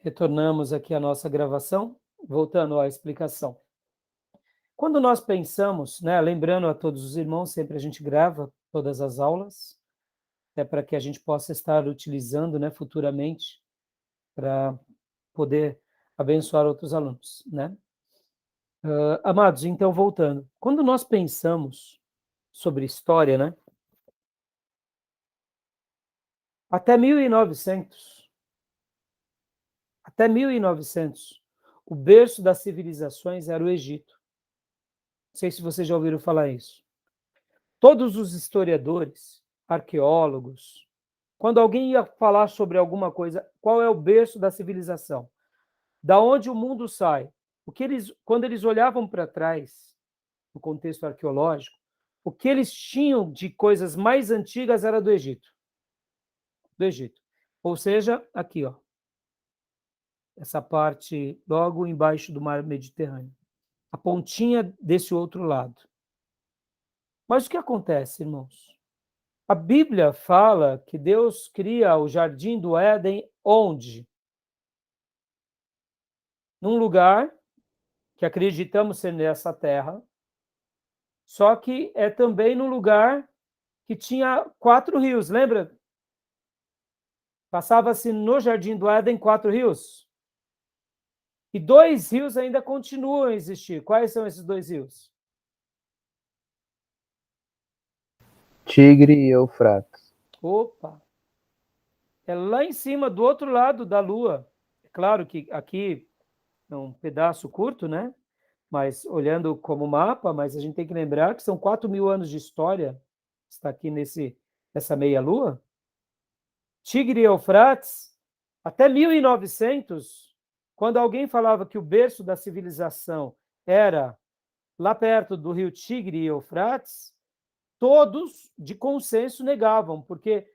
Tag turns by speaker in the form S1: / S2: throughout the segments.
S1: Retornamos aqui à nossa gravação, voltando à explicação. Quando nós pensamos, né, lembrando a todos os irmãos, sempre a gente grava todas as aulas, até para que a gente possa estar utilizando, né, futuramente, para poder abençoar outros alunos, né? Amados, então voltando, quando nós pensamos sobre história, né, até 1900, o berço das civilizações era o Egito. Não sei se vocês já ouviram falar isso. Todos os historiadores, arqueólogos, quando alguém ia falar sobre alguma coisa, qual é o berço da civilização? Da onde o mundo sai? Quando eles olhavam para trás, no contexto arqueológico, o que eles tinham de coisas mais antigas era do Egito. Do Egito. Ou seja, aqui, ó, essa parte logo embaixo do mar Mediterrâneo. A pontinha desse outro lado. Mas o que acontece, irmãos? A Bíblia fala que Deus cria o jardim do Éden onde? Num lugar que acreditamos ser nessa terra, só que é também num lugar que tinha 4 rios, lembra? Passava-se no jardim do Éden 4 rios. E 2 rios ainda continuam a existir. Quais são esses 2 rios?
S2: Tigre e Eufrates.
S1: Opa! É lá em cima, do outro lado da Lua. É claro que aqui é um pedaço curto, né? Mas olhando como mapa, mas a gente tem que lembrar que são 4.000 anos de história, está aqui nessa meia-lua. Tigre e Eufrates, até 1900, quando alguém falava que o berço da civilização era lá perto do rio Tigre e Eufrates, todos de consenso negavam, porque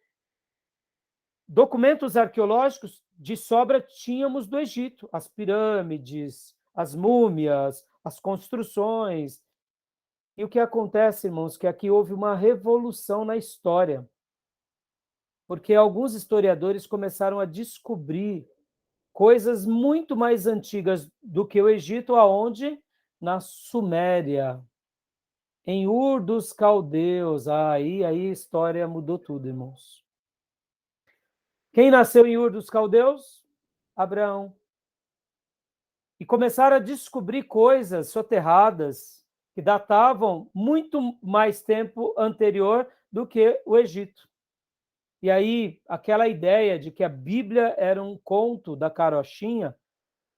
S1: documentos arqueológicos de sobra tínhamos do Egito, as pirâmides, as múmias, as construções. E o que acontece, irmãos, que aqui houve uma revolução na história, porque alguns historiadores começaram a descobrir coisas muito mais antigas do que o Egito, aonde? Na Suméria, em Ur dos Caldeus. Aí a história mudou tudo, irmãos. Quem nasceu em Ur dos Caldeus? Abraão. E começaram a descobrir coisas soterradas que datavam muito mais tempo anterior do que o Egito. E aí, aquela ideia de que a Bíblia era um conto da carochinha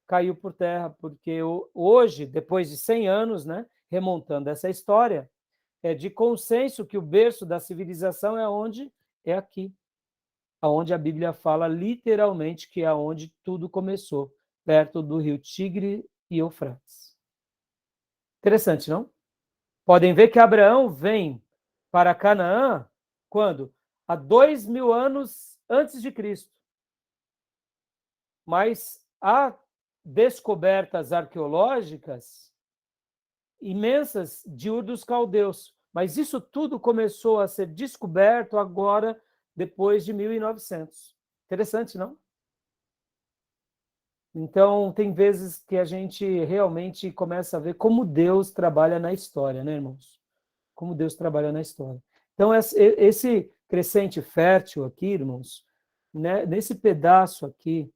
S1: caiu por terra, porque hoje, depois de 100 anos, né, remontando essa história, é de consenso que o berço da civilização é onde? É aqui. Onde a Bíblia fala literalmente que é onde tudo começou, perto do rio Tigre e Eufrates. Interessante, não? Podem ver que Abraão vem para Canaã quando? Há 2.000 anos antes de Cristo. Mas há descobertas arqueológicas imensas de Ur dos Caldeus. Mas isso tudo começou a ser descoberto agora, depois de 1900. Interessante, não? Então, tem vezes que a gente realmente começa a ver como Deus trabalha na história, né, irmãos? Como Deus trabalha na história. Então, esse crescente fértil aqui, irmãos, né, nesse pedaço aqui,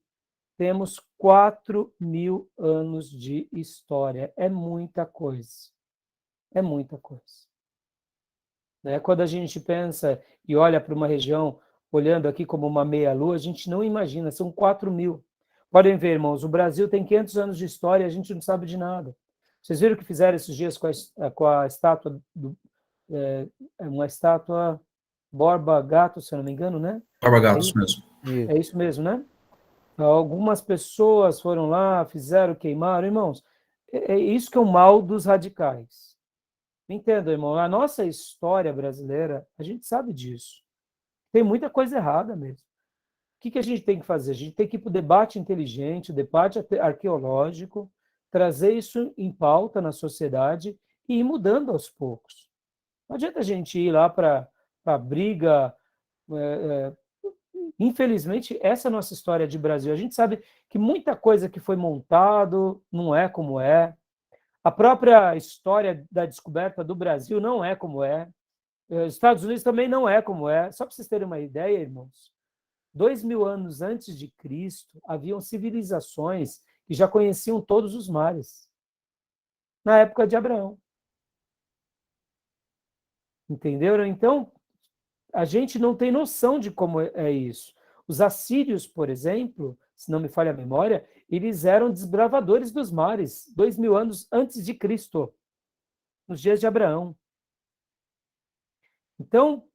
S1: temos 4.000 anos de história. É muita coisa. É muita coisa. Né? Quando a gente pensa e olha para uma região, olhando aqui como uma meia-lua, a gente não imagina, são 4.000. Podem ver, irmãos, o Brasil tem 500 anos de história e a gente não sabe de nada. Vocês viram o que fizeram esses dias com a estátua, uma estátua Borba Gato, se eu não me engano, né?
S3: Borba Gato, isso mesmo.
S1: É isso mesmo, né? Algumas pessoas foram lá, fizeram, queimaram. Irmãos, é isso que é o mal dos radicais. Entenda, irmão, a nossa história brasileira, a gente sabe disso. Tem muita coisa errada mesmo. O que a gente tem que fazer? A gente tem que ir para o debate inteligente, o debate arqueológico, trazer isso em pauta na sociedade e ir mudando aos poucos. Não adianta a gente ir lá para a briga Infelizmente, essa é a nossa história de Brasil. A gente sabe que muita coisa que foi montado não é como é. A própria história da descoberta do Brasil não é como é. Os Estados Unidos também não é como é. Só para vocês terem uma ideia, irmãos, 2000 anos antes de Cristo, haviam civilizações que já conheciam todos os mares, na época de Abraão. Entenderam? Então, a gente não tem noção de como é isso. Os assírios, por exemplo, se não me falha a memória, eles eram desbravadores dos mares, 2000 anos antes de Cristo, nos dias de Abraão. Então,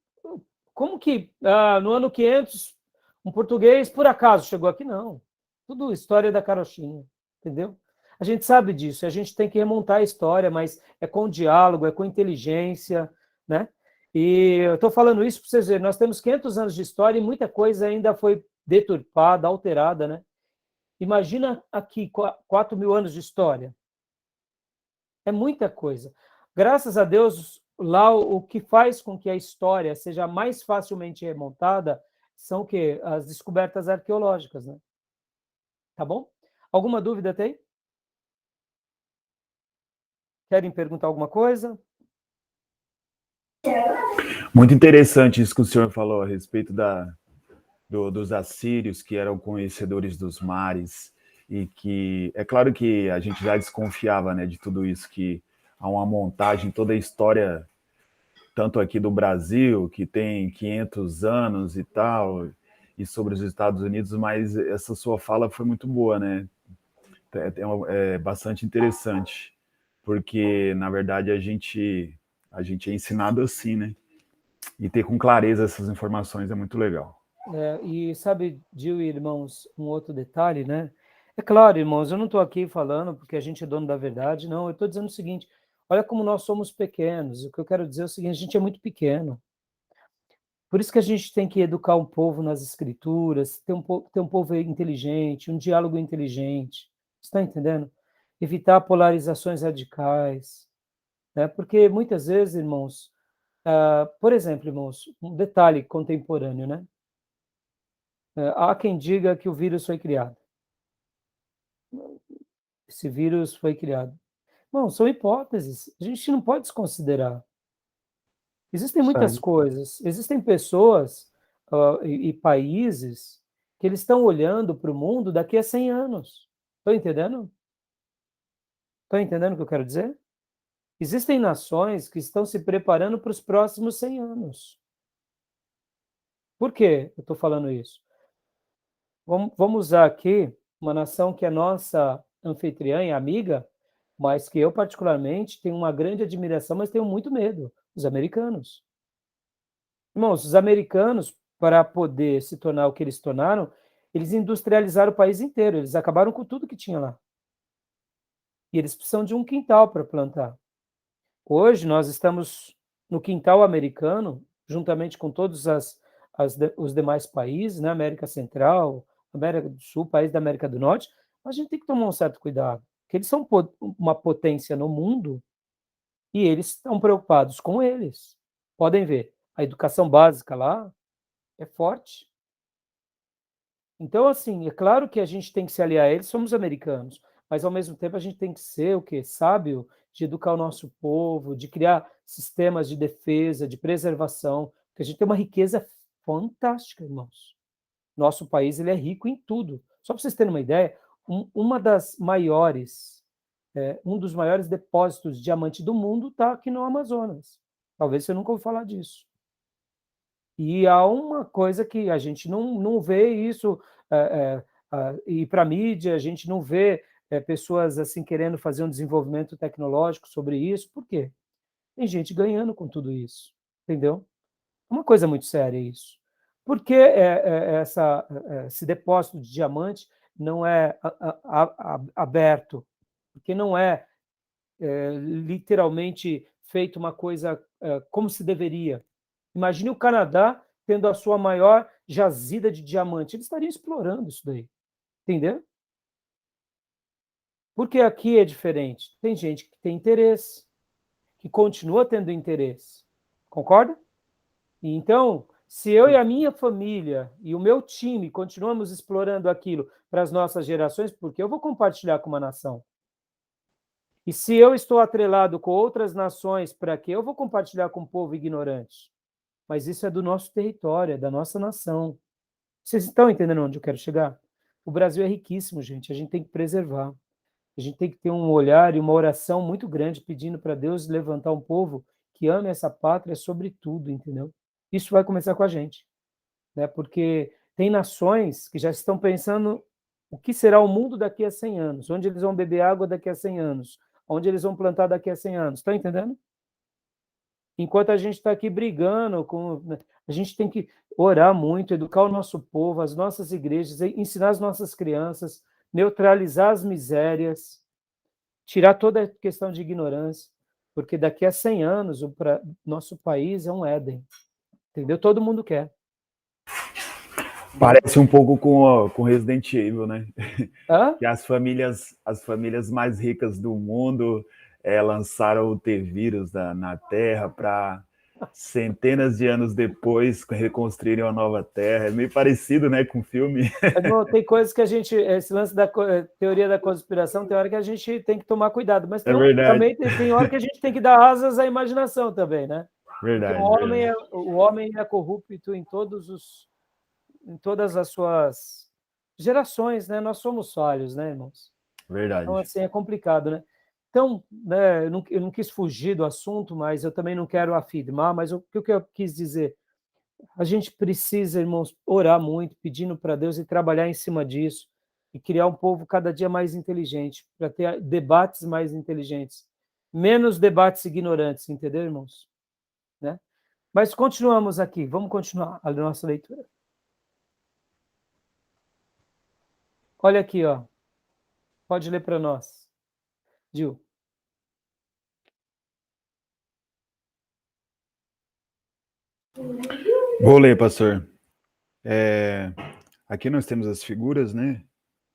S1: como que no ano 500 um português por acaso chegou aqui? Não. Tudo história da carochinha, entendeu? A gente sabe disso, a gente tem que remontar a história, mas é com diálogo, é com inteligência, né? E eu estou falando isso para vocês verem, nós temos 500 anos de história e muita coisa ainda foi deturpada, alterada, né? Imagina aqui 4.000 anos de história. É muita coisa. Graças a Deus, lá o que faz com que a história seja mais facilmente remontada são o quê? As descobertas arqueológicas, né? Tá bom? Alguma dúvida tem? Querem perguntar alguma coisa?
S3: Muito interessante isso que o senhor falou a respeito dos assírios, que eram conhecedores dos mares, e que, é claro que a gente já desconfiava, né, de tudo isso, que há uma montagem, toda a história, tanto aqui do Brasil, que tem 500 anos e tal, e sobre os Estados Unidos, mas essa sua fala foi muito boa, né? É bastante interessante, porque, na verdade, a gente é ensinado assim, né? E ter com clareza essas informações é muito legal.
S1: E sabe, Gil e irmãos, um outro detalhe, né? É claro, irmãos, eu não estou aqui falando porque a gente é dono da verdade, não. Eu estou dizendo o seguinte: olha como nós somos pequenos. O que eu quero dizer é o seguinte: a gente é muito pequeno. Por isso que a gente tem que educar um povo nas escrituras, ter um povo inteligente, um diálogo inteligente. Está entendendo? Evitar polarizações radicais, né? Porque muitas vezes, irmãos, por exemplo, irmãos, um detalhe contemporâneo, né? Há quem diga que o vírus foi criado. Esse vírus foi criado. Bom, são hipóteses. A gente não pode desconsiderar. Existem muitas
S2: Sabe?
S1: coisas. Existem pessoas e países que eles estão olhando para o mundo daqui a 100 anos. Estão entendendo? Estão entendendo o que eu quero dizer? Existem nações que estão se preparando para os próximos 100 anos. Por que eu estou falando isso? Vamos usar aqui uma nação que é nossa anfitriã e amiga, mas que eu particularmente tenho uma grande admiração, mas tenho muito medo, os americanos. Irmãos, os americanos, para poder se tornar o que eles tornaram, eles industrializaram o país inteiro, eles acabaram com tudo que tinha lá. E eles precisam de um quintal para plantar. Hoje nós estamos no quintal americano, juntamente com todos os demais países, né? América Central, América do Sul, países da América do Norte, mas a gente tem que tomar um certo cuidado, porque eles são uma potência no mundo e eles estão preocupados com eles. Podem ver, a educação básica lá é forte. Então, assim, é claro que a gente tem que se aliar a eles, somos americanos, mas ao mesmo tempo a gente tem que ser o quê? Sábio de educar o nosso povo, de criar sistemas de defesa, de preservação, porque a gente tem uma riqueza fantástica, irmãos. Nosso país ele é rico em tudo. Só para vocês terem uma ideia, uma das maiores, um dos maiores depósitos de diamante do mundo está aqui no Amazonas. Talvez você nunca ouviu falar disso. E há uma coisa que a gente não vê isso, e para a mídia, a gente não vê pessoas assim querendo fazer um desenvolvimento tecnológico sobre isso. Por quê? Tem gente ganhando com tudo isso, entendeu? É uma coisa muito séria isso. Por que esse depósito de diamante não é aberto? Porque não literalmente feito uma coisa como se deveria. Imagine o Canadá tendo a sua maior jazida de diamante. Eles estariam explorando isso daí. Entendeu? Porque aqui é diferente. Tem gente que tem interesse, que continua tendo interesse. Concorda? E então, Se eu e a minha família e o meu time continuamos explorando aquilo para as nossas gerações, porque eu vou compartilhar com uma nação. E se eu estou atrelado com outras nações, para quê? Eu vou compartilhar com um povo ignorante. Mas isso é do nosso território, é da nossa nação. Vocês estão entendendo onde eu quero chegar? O Brasil é riquíssimo, gente. A gente tem que preservar. A gente tem que ter um olhar e uma oração muito grande pedindo para Deus levantar um povo que ame essa pátria sobre tudo, entendeu? Isso vai começar com a gente, né? Porque tem nações que já estão pensando o que será o mundo daqui a 100 anos, onde eles vão beber água daqui a 100 anos, onde eles vão plantar daqui a 100 anos. Está entendendo? Enquanto a gente está aqui brigando, a gente tem que orar muito, educar o nosso povo, as nossas igrejas, ensinar as nossas crianças, neutralizar as misérias, tirar toda a questão de ignorância, porque daqui a 100 anos o nosso país é um Éden, entendeu? Todo mundo quer.
S3: Parece um pouco com Resident Evil, né?
S1: Hã?
S3: Que as famílias mais ricas do mundo lançaram o T-Vírus na Terra para centenas de anos depois reconstruírem uma nova Terra. É meio parecido, né, com o filme.
S1: Não, tem coisas que a gente, esse lance da teoria da conspiração, tem hora que a gente tem que tomar cuidado, mas também tem hora que a gente tem que dar asas à imaginação também, né?
S3: Verdade.
S1: Porque o homem é corrupto em todas as suas gerações, né? Nós somos falhos, né, irmãos?
S3: Verdade.
S1: Então, assim, é complicado, né? Então, né, eu não quis fugir do assunto, mas eu também não quero afirmar, mas o que eu quis dizer? A gente precisa, irmãos, orar muito, pedindo para Deus e trabalhar em cima disso, e criar um povo cada dia mais inteligente, para ter debates mais inteligentes, menos debates ignorantes, entendeu, irmãos? Né? Mas continuamos aqui, vamos continuar a nossa leitura. Olha aqui, ó. Pode ler para nós. Gil.
S3: Vou ler, pastor. Aqui nós temos as figuras, né?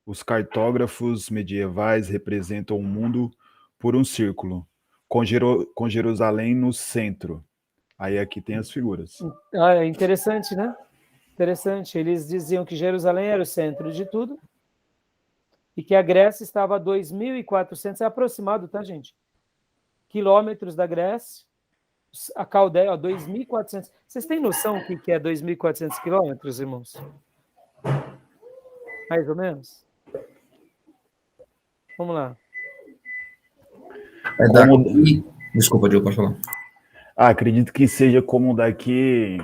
S3: Os cartógrafos medievais representam o mundo por um círculo, com Jerusalém no centro. Aí aqui tem as figuras.
S1: É interessante, né? Interessante. Eles diziam que Jerusalém era o centro de tudo e que a Grécia estava a 2.400, é aproximado, tá, gente? Quilômetros da Grécia. A Caldeia, 2.400. Vocês têm noção o que é 2.400 quilômetros, irmãos? Mais ou menos? Vamos lá.
S4: Daqui... Desculpa, Diogo, pode falar.
S3: Acredito que seja como daqui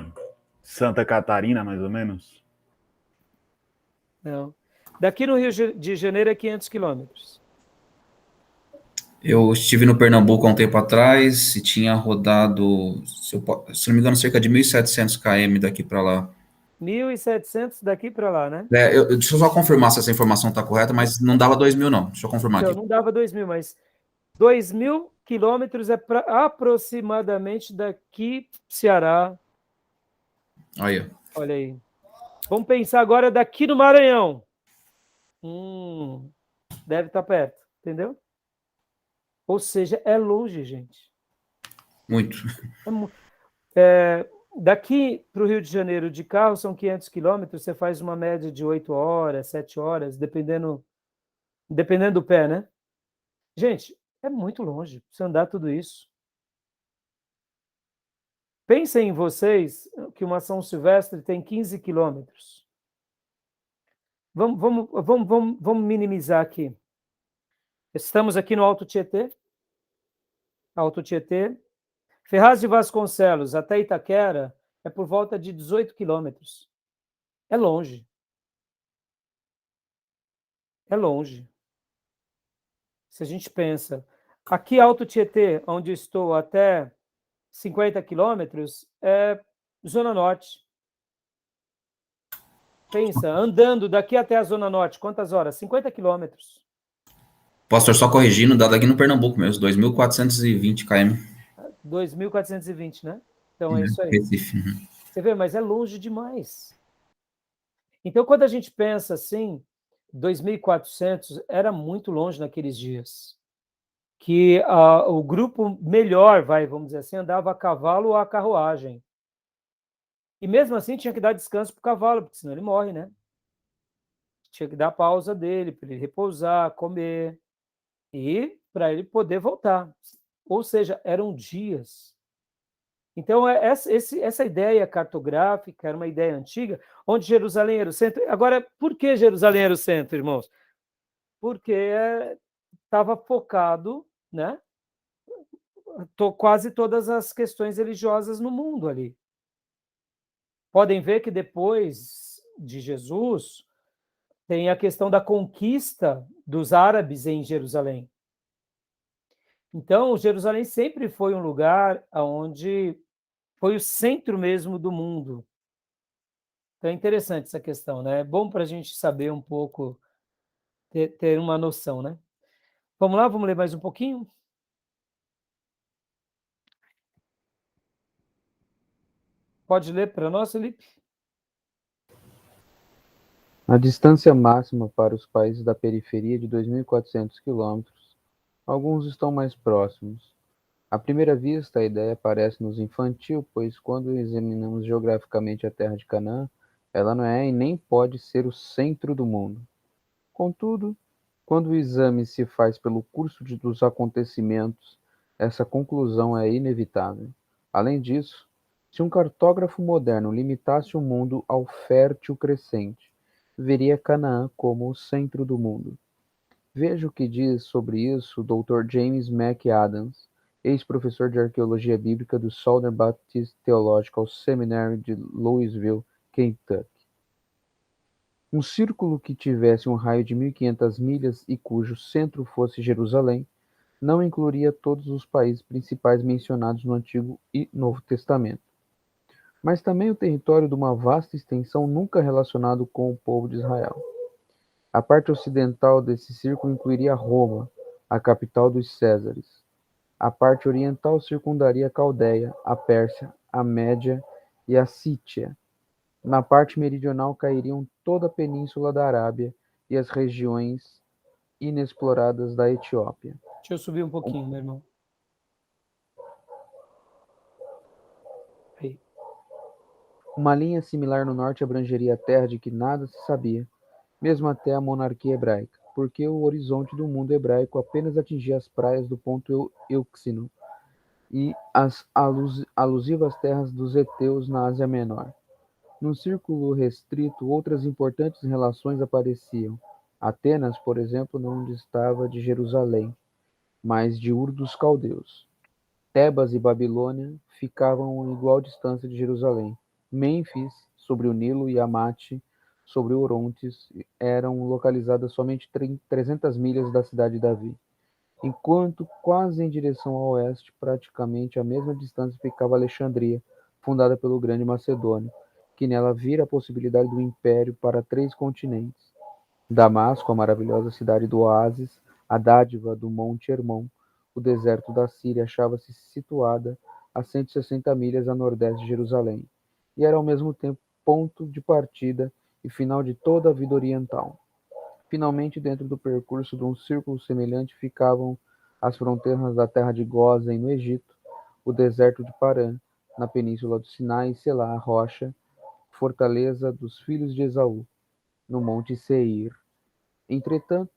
S3: Santa Catarina, mais ou menos.
S1: Não. Daqui no Rio de Janeiro é 500 quilômetros.
S4: Eu estive no Pernambuco há um tempo atrás e tinha rodado, se não me engano, cerca de 1.700 km daqui para lá.
S1: 1.700 daqui para lá, né?
S4: Deixa eu só confirmar se essa informação está correta, mas não dava 2.000, não. Deixa eu confirmar aqui.
S1: Não dava 2.000, mas 2.000 quilômetros é aproximadamente daqui Ceará.
S4: Aí.
S1: Olha aí. Vamos pensar agora daqui no Maranhão. Deve estar perto, entendeu? Ou seja, é longe, gente.
S4: Muito.
S1: Daqui para o Rio de Janeiro de carro são 500 quilômetros, você faz uma média de 8 horas, 7 horas, dependendo do pé, né? Gente, é muito longe você andar tudo isso. Pensem em vocês que uma São Silvestre tem 15 quilômetros. Vamos minimizar aqui. Estamos aqui no Alto Tietê. Alto Tietê. Ferraz de Vasconcelos até Itaquera é por volta de 18 quilômetros. É longe. É longe. Se a gente pensa, aqui Alto Tietê, onde estou até 50 quilômetros, é Zona Norte. Pensa, andando daqui até a Zona Norte, quantas horas? 50 quilômetros.
S4: Pastor, só corrigindo, dado aqui no Pernambuco mesmo, 2.420 km.
S1: 2.420, né? Então é isso aí.
S4: Recife.
S1: Você vê, mas é longe demais. Então, quando a gente pensa assim, 2.400 era muito longe naqueles dias. Que o grupo melhor, vamos dizer assim, andava a cavalo ou a carruagem. E mesmo assim tinha que dar descanso para o cavalo, porque senão ele morre, né? Tinha que dar pausa dele, para ele repousar, comer, e para ele poder voltar. Ou seja, eram dias. Então, essa ideia cartográfica era uma ideia antiga, onde Jerusalém era o centro. Agora, por que Jerusalém era o centro, irmãos? Porque estava focado, né? Quase todas as questões religiosas no mundo ali. Podem ver que depois de Jesus, tem a questão da conquista dos árabes em Jerusalém. Então, Jerusalém sempre foi um lugar onde foi o centro mesmo do mundo. Então é interessante essa questão, né? É bom para a gente saber um pouco, ter uma noção, né? Vamos lá, vamos ler mais um pouquinho? Pode ler para nós, Felipe?
S2: A distância máxima para os países da periferia é de 2.400 quilômetros. Alguns estão mais próximos. À primeira vista, a ideia parece-nos infantil, pois quando examinamos geograficamente a terra de Canaã, ela não é e nem pode ser o centro do mundo. Contudo, quando o exame se faz pelo curso dos acontecimentos, essa conclusão é inevitável. Além disso, se um cartógrafo moderno limitasse o mundo ao fértil crescente, veria Canaã como o centro do mundo. Veja o que diz sobre isso o Dr. James McAdams, ex-professor de arqueologia bíblica do Southern Baptist Theological Seminary de Louisville, Kentucky. Um círculo que tivesse um raio de 1.500 milhas e cujo centro fosse Jerusalém, não incluiria todos os países principais mencionados no Antigo e Novo Testamento, mas também o território de uma vasta extensão nunca relacionado com o povo de Israel. A parte ocidental desse círculo incluiria Roma, a capital dos Césares. A parte oriental circundaria a Caldeia, a Pérsia, a Média e a Sítia. Na parte meridional cairiam toda a península da Arábia e as regiões inexploradas da Etiópia.
S1: Deixa eu subir um pouquinho, meu irmão. Aí.
S2: Uma linha similar no norte abrangeria a terra de que nada se sabia, mesmo até a monarquia hebraica, porque o horizonte do mundo hebraico apenas atingia as praias do ponto Euxino e as alusivas terras dos heteus na Ásia Menor. Num círculo restrito, outras importantes relações apareciam. Atenas, por exemplo, não distava de Jerusalém, mas de Ur dos Caldeus. Tebas e Babilônia ficavam a igual distância de Jerusalém. Mênfis, sobre o Nilo, e Amate, sobre o Orontes, eram localizadas somente 300 milhas da cidade de Davi, enquanto quase em direção ao oeste, praticamente a mesma distância, ficava Alexandria, fundada pelo grande Macedônio, que nela vira a possibilidade do império para 3 continentes. Damasco, a maravilhosa cidade do oásis, a dádiva do Monte Hermon, o deserto da Síria, achava-se situada a 160 milhas a nordeste de Jerusalém, e era ao mesmo tempo ponto de partida e final de toda a vida oriental. Finalmente, dentro do percurso de um círculo semelhante, ficavam as fronteiras da terra de Gósen, no Egito, o deserto de Parã, na península do Sinai, e Selá, a rocha, fortaleza dos filhos de Esaú, no monte Seir. Entretanto,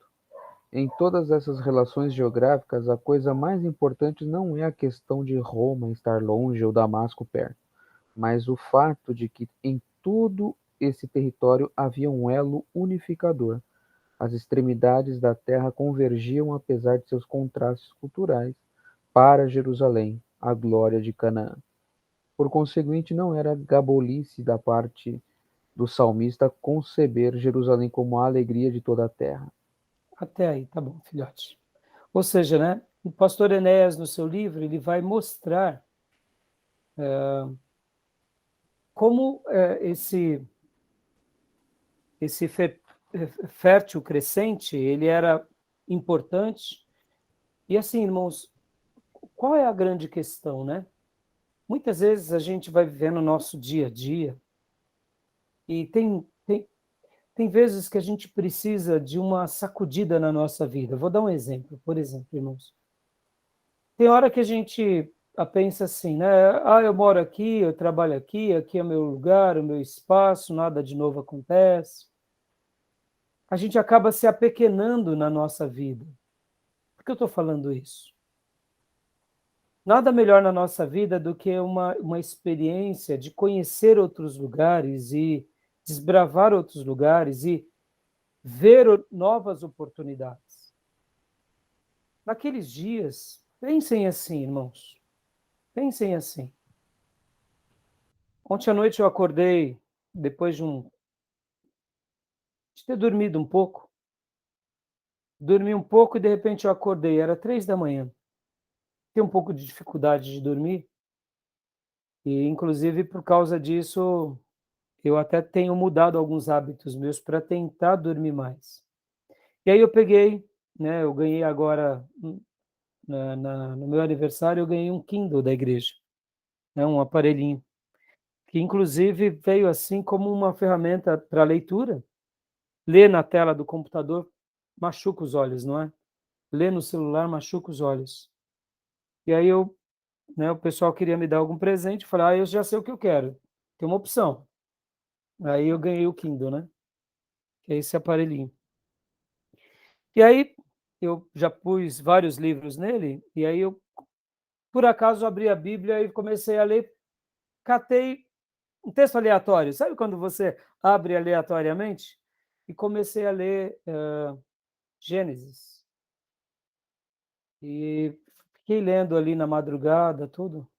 S2: em todas essas relações geográficas, a coisa mais importante não é a questão de Roma estar longe ou Damasco perto, mas o fato de que em todo esse território havia um elo unificador. As extremidades da terra convergiam, apesar de seus contrastes culturais, para Jerusalém, a glória de Canaã. Por conseguinte, não era gabolice da parte do salmista conceber Jerusalém como a alegria de toda a terra.
S1: Até aí, tá bom, filhote. Ou seja, né, o pastor Enéas, no seu livro, ele vai mostrar como esse fértil crescente, ele era importante. E assim, irmãos, qual é a grande questão, né? Muitas vezes a gente vai vivendo o nosso dia a dia e tem vezes que a gente precisa de uma sacudida na nossa vida. Vou dar um exemplo, por exemplo, irmãos. Tem hora que a gente pensa assim, né? Eu moro aqui, eu trabalho aqui, aqui é meu lugar, o meu espaço, nada de novo acontece. A gente acaba se apequenando na nossa vida. Por que eu estou falando isso? Nada melhor na nossa vida do que uma experiência de conhecer outros lugares e desbravar outros lugares e ver novas oportunidades. Naqueles dias, pensem assim, irmãos, pensem assim. Ontem à noite eu acordei, depois de ter dormido um pouco, dormi um pouco e de repente eu acordei, era 3 da manhã. Tenho um pouco de dificuldade de dormir e, inclusive, por causa disso, eu até tenho mudado alguns hábitos meus para tentar dormir mais. E aí eu peguei, né, eu ganhei agora, no meu aniversário, eu ganhei um Kindle da igreja, né, um aparelhinho, que inclusive veio assim como uma ferramenta para leitura. Ler na tela do computador machuca os olhos, não é? Ler no celular machuca os olhos. E aí o pessoal queria me dar algum presente, eu falei, eu já sei o que eu quero, tem uma opção. Aí eu ganhei o Kindle, né? Que é esse aparelhinho. E aí eu já pus vários livros nele, e aí eu, por acaso, abri a Bíblia e comecei a ler, catei um texto aleatório. Sabe quando você abre aleatoriamente? E comecei a ler Gênesis. E fiquei lendo ali na madrugada, tudo.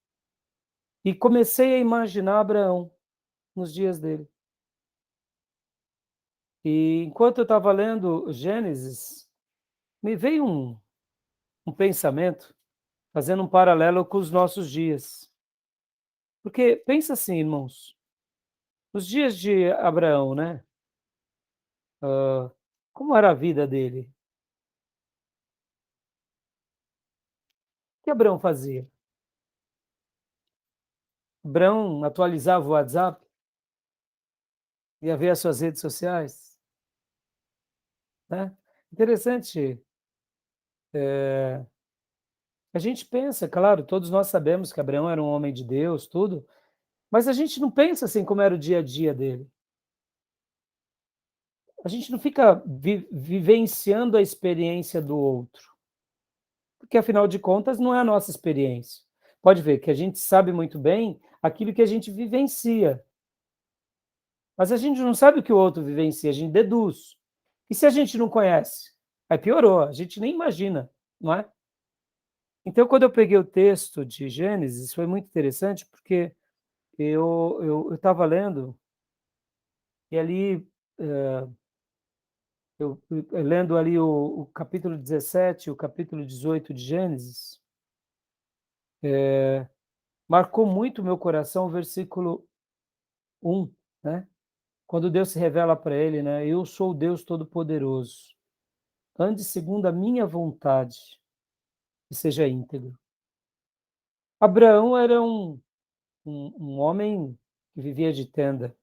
S1: E comecei a imaginar Abraão nos dias dele. E enquanto eu estava lendo Gênesis, me veio um pensamento, fazendo um paralelo com os nossos dias. Porque pensa assim, irmãos, os dias de Abraão, né? Como era a vida dele? O que Abraão fazia? Abraão atualizava o WhatsApp, ia ver as suas redes sociais, né? Interessante. A gente pensa, claro, todos nós sabemos que Abraão era um homem de Deus, tudo, mas a gente não pensa assim como era o dia a dia dele. A gente não fica vivenciando a experiência do outro, porque afinal de contas não é a nossa experiência. Pode ver que a gente sabe muito bem aquilo que a gente vivencia, mas a gente não sabe o que o outro vivencia, a gente deduz. E se a gente não conhece? Aí piorou, a gente nem imagina, não é? Então, quando eu peguei o texto de Gênesis, foi muito interessante, porque eu estava lendo, e ali, lendo ali o capítulo 17, o capítulo 18 de Gênesis, marcou muito o meu coração o versículo 1, né? Quando Deus se revela para ele, né? Eu sou o Deus Todo-Poderoso. Ande segundo a minha vontade e seja íntegro. Abraão era um homem que vivia de tenda,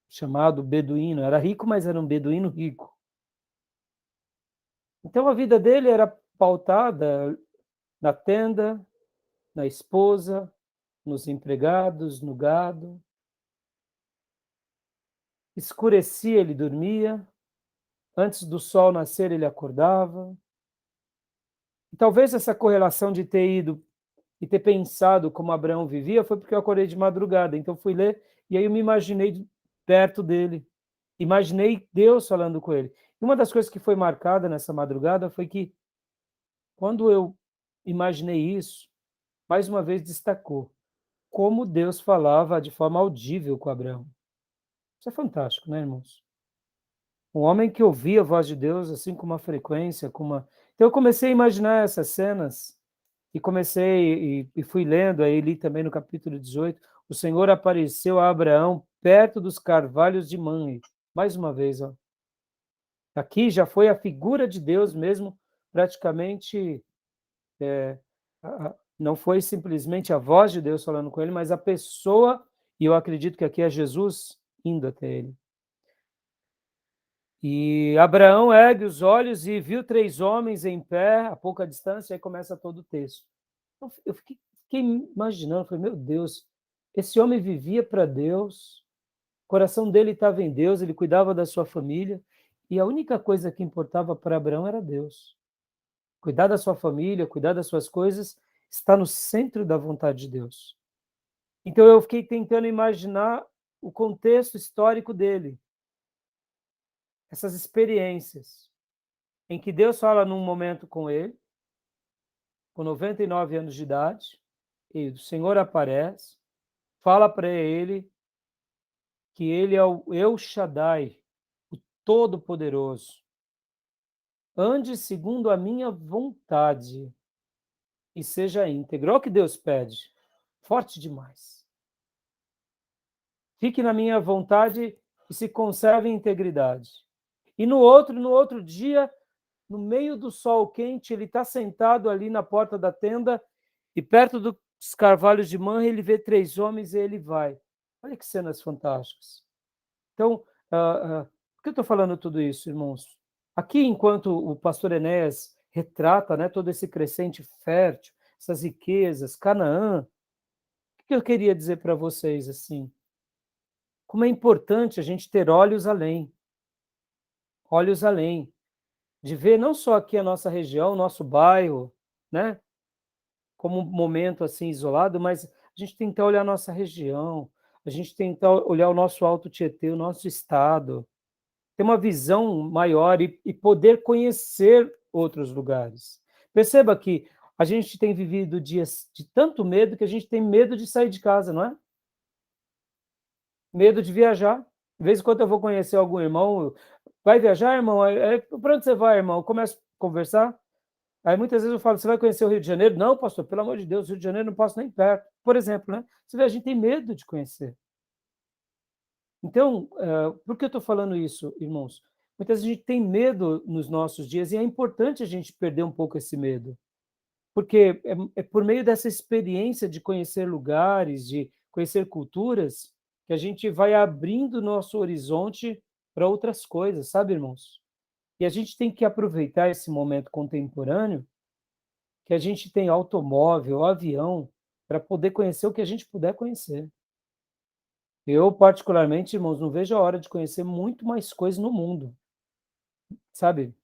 S1: chamado beduíno. Era rico, mas era um beduíno rico. Então a vida dele era pautada na tenda, na esposa, nos empregados, no gado. Escurecia, ele dormia. Antes do sol nascer, ele acordava. E talvez essa correlação de ter ido e ter pensado como Abraão vivia foi porque eu acordei de madrugada. Então fui ler e aí eu me imaginei perto dele. Imaginei Deus falando com ele. E uma das coisas que foi marcada nessa madrugada foi que, quando eu imaginei isso, mais uma vez destacou como Deus falava de forma audível com Abraão. Isso é fantástico, né, irmãos? Um homem que ouvia a voz de Deus assim com uma frequência, com uma... Então eu comecei a imaginar essas cenas e comecei e fui lendo, aí li também no capítulo 18, o Senhor apareceu a Abraão perto dos carvalhos de Mamre. Mais uma vez, ó. Aqui já foi a figura de Deus mesmo, praticamente, não foi simplesmente a voz de Deus falando com ele, mas a pessoa, e eu acredito que aqui é Jesus indo até ele. E Abraão ergue os olhos e viu 3 homens em pé, a pouca distância, aí começa todo o texto. Então, eu fiquei fiquei imaginando, falei, meu Deus, esse homem vivia para Deus, o coração dele estava em Deus, ele cuidava da sua família, e a única coisa que importava para Abraão era Deus. Cuidar da sua família, cuidar das suas coisas, está no centro da vontade de Deus. Então eu fiquei tentando imaginar o contexto histórico dele, essas experiências, em que Deus fala num momento com ele, com 99 anos de idade, e o Senhor aparece, fala para ele que ele é o El Shaddai, o Todo-Poderoso. Ande segundo a minha vontade e seja íntegro. Olha o que Deus pede. Forte demais. Fique na minha vontade e se conserve em integridade. E no outro dia, no meio do sol quente, ele está sentado ali na porta da tenda e perto dos carvalhos de Manre ele vê 3 homens e ele vai. Olha que cenas fantásticas. Então, por que eu estou falando tudo isso, irmãos? Aqui, enquanto o pastor Enéas retrata, né, todo esse crescente fértil, essas riquezas, Canaã, o que eu queria dizer para vocês assim? Como é importante a gente ter olhos além, de ver não só aqui a nossa região, nosso bairro, né, como um momento assim isolado, mas a gente tentar olhar a nossa região, a gente tentar olhar o nosso Alto Tietê, o nosso estado, ter uma visão maior e poder conhecer outros lugares. Perceba que a gente tem vivido dias de tanto medo que a gente tem medo de sair de casa, não é? Medo de viajar. De vez em quando eu vou conhecer algum irmão, vai viajar, irmão? Para onde você vai, irmão? Eu começo a conversar. Aí muitas vezes eu falo, você vai conhecer o Rio de Janeiro? Não, pastor, pelo amor de Deus, o Rio de Janeiro não passo nem perto. Por exemplo, né? Você vê, a gente tem medo de conhecer. Então, por que eu estou falando isso, irmãos? Muitas vezes a gente tem medo nos nossos dias e é importante a gente perder um pouco esse medo. Porque é por meio dessa experiência de conhecer lugares, de conhecer culturas, que a gente vai abrindo o nosso horizonte para outras coisas, sabe, irmãos? E a gente tem que aproveitar esse momento contemporâneo, que a gente tem automóvel, avião, para poder conhecer o que a gente puder conhecer. Eu, particularmente, irmãos, não vejo a hora de conhecer muito mais coisas no mundo, sabe?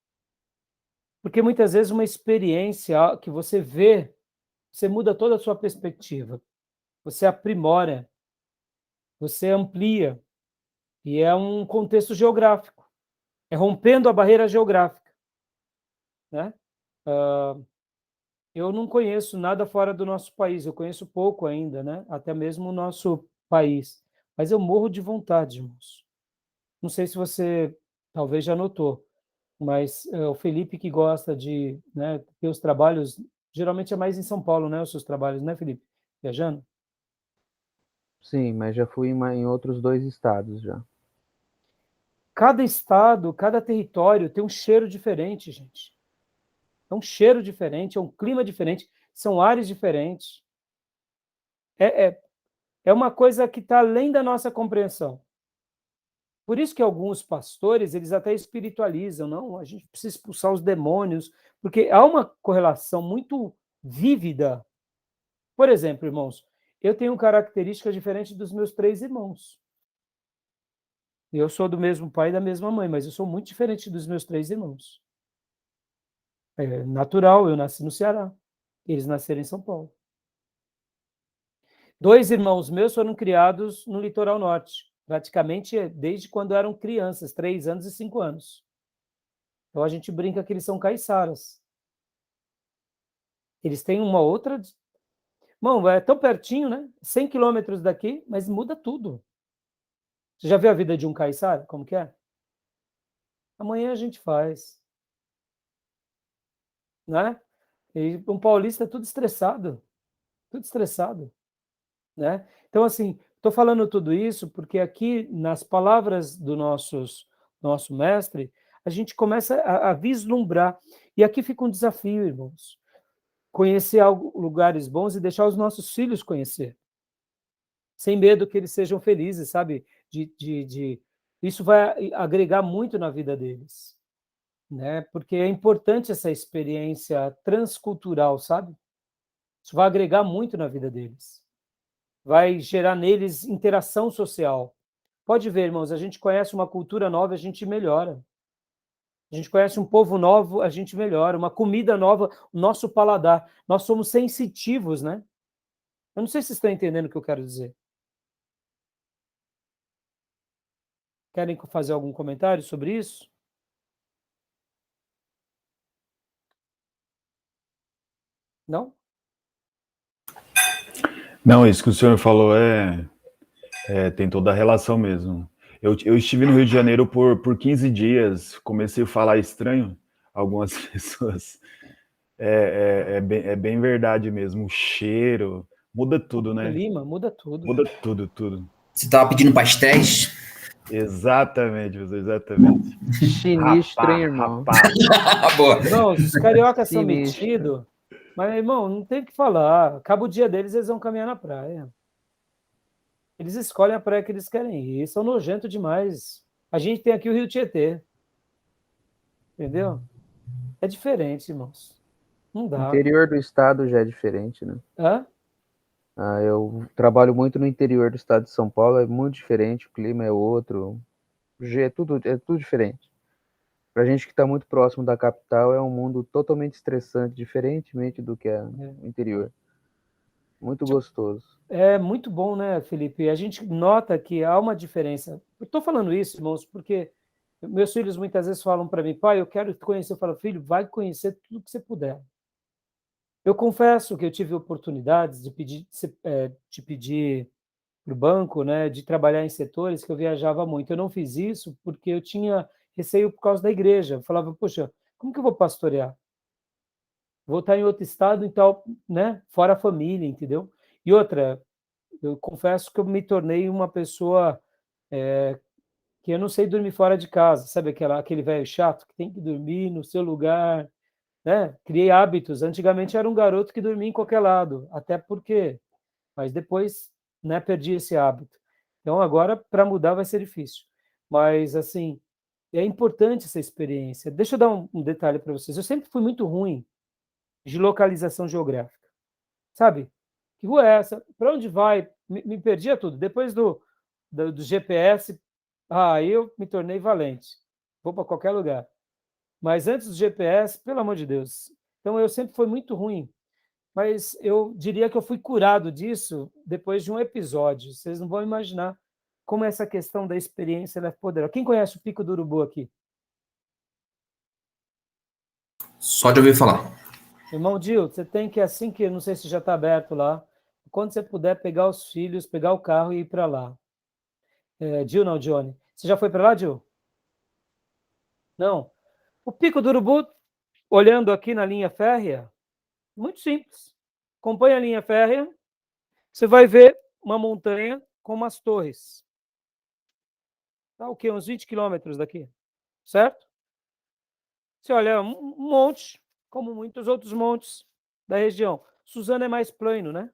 S1: Porque muitas vezes uma experiência que você vê, você muda toda a sua perspectiva, você aprimora, você amplia, e é um contexto geográfico, é rompendo a barreira geográfica, né? Eu não conheço nada fora do nosso país, eu conheço pouco ainda, né? Até mesmo o nosso país, mas eu morro de vontade, irmãos. Não sei se você talvez já notou, mas o Felipe que gosta de, né, ter os trabalhos, geralmente é mais em São Paulo, né, os seus trabalhos, né, Felipe? Viajando?
S2: Sim, mas já fui em outros 2 estados já.
S1: Cada estado, cada território tem um cheiro diferente, gente. É um cheiro diferente, é um clima diferente, são áreas diferentes. É uma coisa que está além da nossa compreensão. Por isso que alguns pastores, eles até espiritualizam, não, a gente precisa expulsar os demônios, porque há uma correlação muito vívida. Por exemplo, irmãos, eu tenho características diferentes dos meus 3 irmãos. Eu sou do mesmo pai e da mesma mãe, mas eu sou muito diferente dos meus 3 irmãos. É natural, eu nasci no Ceará, eles nasceram em São Paulo. 2 irmãos meus foram criados no litoral norte, praticamente desde quando eram crianças, 3 anos e 5 anos. Então a gente brinca que eles são caiçaras. Eles têm uma outra... Bom, é tão pertinho, né? 100 quilômetros daqui, mas muda tudo. Você já viu a vida de um caiçara? Como que é? Amanhã a gente faz. Né? E um paulista é tudo estressado. Tudo estressado. Né? Então, assim, estou falando tudo isso porque aqui, nas palavras do nosso mestre, a gente começa a vislumbrar. E aqui fica um desafio, irmãos. Conhecer lugares bons e deixar os nossos filhos conhecer. Sem medo que eles sejam felizes, sabe? Isso vai agregar muito na vida deles. Né? Porque é importante essa experiência transcultural, sabe? Isso vai agregar muito na vida deles. Vai gerar neles interação social. Pode ver, irmãos, a gente conhece uma cultura nova, a gente melhora. A gente conhece um povo novo, a gente melhora. Uma comida nova, o nosso paladar. Nós somos sensitivos, né? Eu não sei se vocês estão entendendo o que eu quero dizer. Querem fazer algum comentário sobre isso? Não?
S3: Não, isso que o senhor falou tem toda a relação mesmo. Eu estive no Rio de Janeiro por 15 dias, comecei a falar estranho, algumas pessoas. É bem verdade mesmo, o cheiro, muda tudo,
S1: O
S3: né?
S1: clima muda tudo.
S3: Muda tudo, tudo.
S4: Você tava pedindo pastéis?
S3: Exatamente, exatamente.
S2: Sinistro, hein, irmão?
S4: Boa.
S1: Não, os cariocas são
S2: Sinistro.
S1: metidos, mas, irmão, não tem o que falar. Acaba o dia deles, eles vão caminhar na praia. Eles escolhem a praia que eles querem ir. São nojentos demais. A gente tem aqui o Rio Tietê. Entendeu? É diferente, irmãos. Não
S2: O
S1: dá.
S2: interior do estado já é diferente, né?
S1: Hã?
S2: Eu trabalho muito no interior do estado de São Paulo, é muito diferente, o clima é outro, é tudo diferente. Pra gente que está muito próximo da capital, é um mundo totalmente estressante, diferentemente do que é o interior. Muito gostoso.
S1: É muito bom, né, Felipe? A gente nota que há uma diferença. Eu estou falando isso, irmãos, porque meus filhos muitas vezes falam para mim, pai, eu quero te conhecer. Eu falo, filho, vai conhecer tudo que você puder. Eu confesso que eu tive oportunidades de pedir para o banco, né, de trabalhar em setores que eu viajava muito. Eu não fiz isso porque eu tinha receio por causa da igreja. Eu falava, poxa, como que eu vou pastorear? Vou estar em outro estado, então, né, fora a família, entendeu? E outra, eu confesso que eu me tornei uma pessoa que eu não sei dormir fora de casa, sabe aquele velho chato que tem que dormir no seu lugar, né? Criei hábitos. Antigamente era um garoto que dormia em qualquer lado, até porque, mas depois, né, perdi esse hábito. Então agora para mudar vai ser difícil. Mas assim, é importante essa experiência. Deixa eu dar um detalhe para vocês. Eu sempre fui muito ruim de localização geográfica, sabe? Que rua é essa? Para onde vai? Me perdia tudo. Depois do GPS, aí eu me tornei valente. Vou para qualquer lugar. Mas antes do GPS, pelo amor de Deus. Então eu sempre fui muito ruim. Mas eu diria que eu fui curado disso depois de um episódio. Vocês não vão imaginar como essa questão da experiência ela é poderosa. Quem conhece o Pico do Urubu aqui?
S4: Só de ouvir falar.
S1: Irmão Dil, você tem que, assim que, não sei se já está aberto lá, quando você puder pegar os filhos, pegar o carro e ir para lá. Dil não, Johnny. Você já foi para lá, Dil? Não. O Pico do Urubu, olhando aqui na linha férrea, muito simples. Acompanha a linha férrea, você vai ver uma montanha com umas torres. Tá o quê? Uns 20 quilômetros daqui, certo? Você olha um monte, como muitos outros montes da região. Suzano é mais plano, né?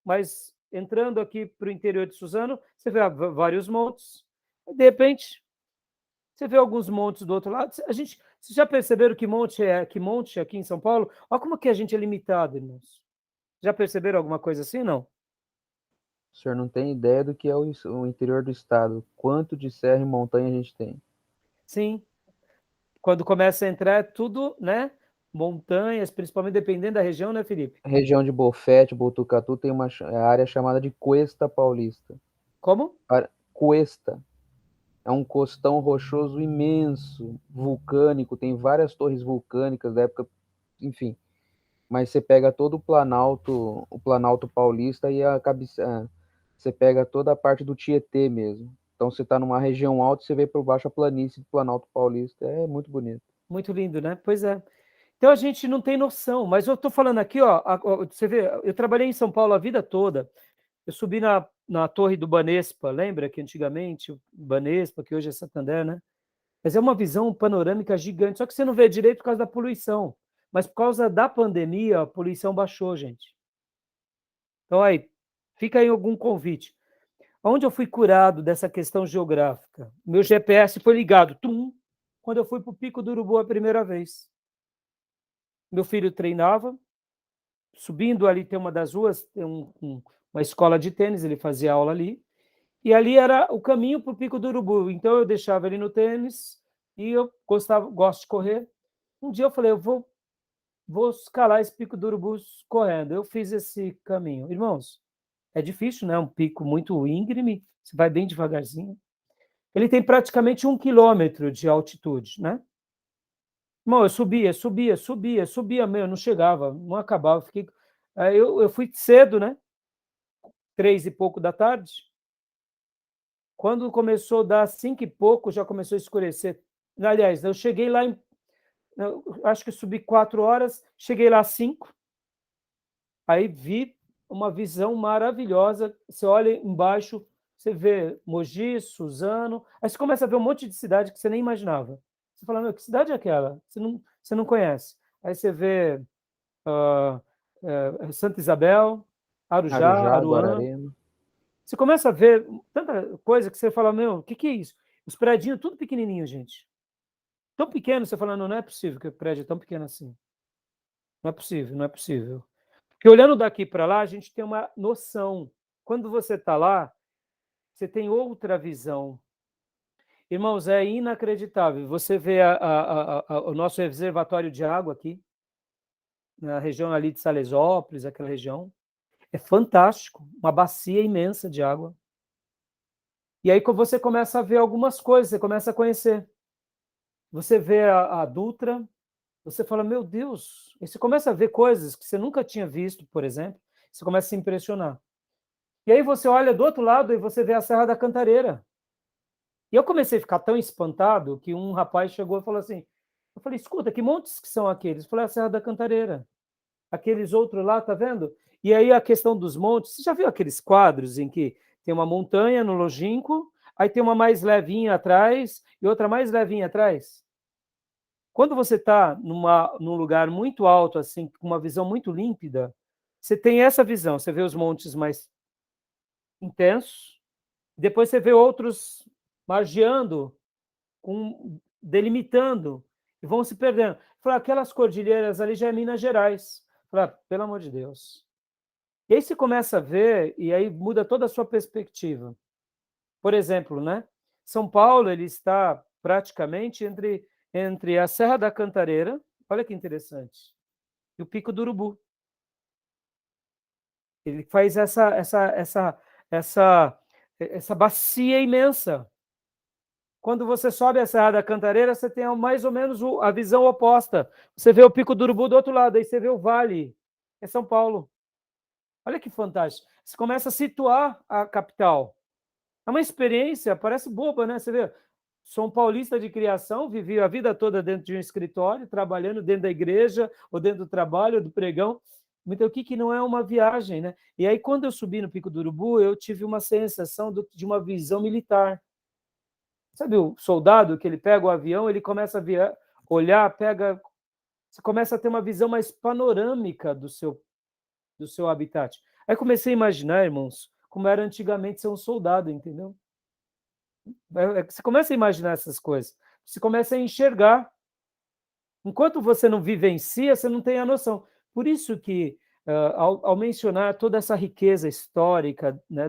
S1: Mas entrando aqui para o interior de Suzano, você vê vários montes. De repente, você vê alguns montes do outro lado. Vocês já perceberam que monte aqui em São Paulo? Olha como que a gente é limitado, irmãos. Já perceberam alguma coisa assim, não?
S2: O senhor não tem ideia do que é o interior do estado, quanto de serra e montanha a gente tem.
S1: Sim. Quando começa a entrar, é tudo, né? Montanhas, principalmente dependendo da região, né, Felipe?
S2: A região de Bofete, Botucatu, tem uma área chamada de Cuesta Paulista.
S1: Como?
S2: Cuesta é um costão rochoso imenso, vulcânico, tem várias torres vulcânicas da época, enfim. Mas você pega todo o Planalto Paulista e você pega toda a parte do Tietê mesmo. Então você está numa região alta, você vê por baixo a planície do Planalto Paulista, é muito bonito.
S1: Muito lindo, né? Pois é. Então a gente não tem noção, mas eu estou falando aqui, ó, você vê, eu trabalhei em São Paulo a vida toda. Eu subi na torre do Banespa, lembra que antigamente o Banespa, que hoje é Santander, né? Mas é uma visão panorâmica gigante, só que você não vê direito por causa da poluição. Mas por causa da pandemia, a poluição baixou, gente. Então aí, fica aí algum convite. Onde eu fui curado dessa questão geográfica? Meu GPS foi ligado, quando eu fui para o Pico do Urubu a primeira vez. Meu filho treinava, subindo ali, tem uma das ruas, tem uma escola de tênis, ele fazia aula ali, e ali era o caminho para o Pico do Urubu. Então eu deixava ele no tênis, e eu gosto de correr. Um dia eu falei, eu vou escalar esse Pico do Urubu correndo. Eu fiz esse caminho. Irmãos, é difícil, né? Um pico muito íngreme, você vai bem devagarzinho. Ele tem praticamente 1 quilômetro de altitude, né? Irmão, eu subia, meu, não chegava, não acabava. Eu fui cedo, né? 3 e pouco da tarde. Quando começou a dar 5 e pouco, já começou a escurecer. Aliás, eu cheguei lá, acho que subi 4 horas, cheguei lá às 5, aí vi uma visão maravilhosa. Você olha embaixo, você vê Mogi, Suzano, aí você começa a ver um monte de cidade que você nem imaginava. Você fala, meu, que cidade é aquela? Você não conhece. Aí você vê Santa Isabel, Arujá,
S2: Arujá,
S1: Aruã.
S2: Guararema.
S1: Você começa a ver tanta coisa que você fala, meu, o que é isso? Os prédios tudo pequenininho, gente. Tão pequeno, você fala, não é possível que o prédio é tão pequeno assim. Não é possível, não é possível. Porque olhando daqui para lá, a gente tem uma noção. Quando você está lá, você tem outra visão. Irmãos, é inacreditável. Você vê o nosso reservatório de água aqui, na região ali de Salesópolis, aquela região. É fantástico, uma bacia imensa de água. E aí você começa a ver algumas coisas, você começa a conhecer. Você vê a Dutra, você fala, meu Deus, e você começa a ver coisas que você nunca tinha visto, por exemplo, você começa a se impressionar. E aí você olha do outro lado e você vê a Serra da Cantareira. E eu comecei a ficar tão espantado que um rapaz chegou e falou assim, eu falei, escuta, que montes que são aqueles? Eu falei, a Serra da Cantareira. Aqueles outros lá, tá vendo? E aí a questão dos montes, você já viu aqueles quadros em que tem uma montanha no longínquo, aí tem uma mais levinha atrás e outra mais levinha atrás? Quando você está num lugar muito alto, assim, com uma visão muito límpida, você tem essa visão, você vê os montes mais intensos, depois você vê outros margeando, delimitando, e vão se perdendo. Fala, aquelas cordilheiras ali já é Minas Gerais. Fala, pelo amor de Deus. E aí você começa a ver, e aí muda toda a sua perspectiva. Por exemplo, né? São Paulo ele está praticamente entre a Serra da Cantareira, olha que interessante, e o Pico do Urubu. Ele faz essa bacia imensa. Quando você sobe a Serra da Cantareira, você tem mais ou menos a visão oposta. Você vê o Pico do Urubu do outro lado, aí você vê o vale. É São Paulo. Olha que fantástico. Você começa a situar a capital. É uma experiência, parece boba, né? Você vê, sou um paulista de criação, vivi a vida toda dentro de um escritório, trabalhando dentro da igreja, ou dentro do trabalho, do pregão. Então, o que não é uma viagem, né? E aí, quando eu subi no Pico do Urubu, eu tive uma sensação de uma visão militar. Sabe o soldado que ele pega o avião, ele começa a olhar, você começa a ter uma visão mais panorâmica do seu habitat. Aí comecei a imaginar, irmãos, como era antigamente ser um soldado, entendeu? Você começa a imaginar essas coisas, você começa a enxergar. Enquanto você não vivencia, você não tem a noção. Por isso que, ao mencionar toda essa riqueza histórica, né,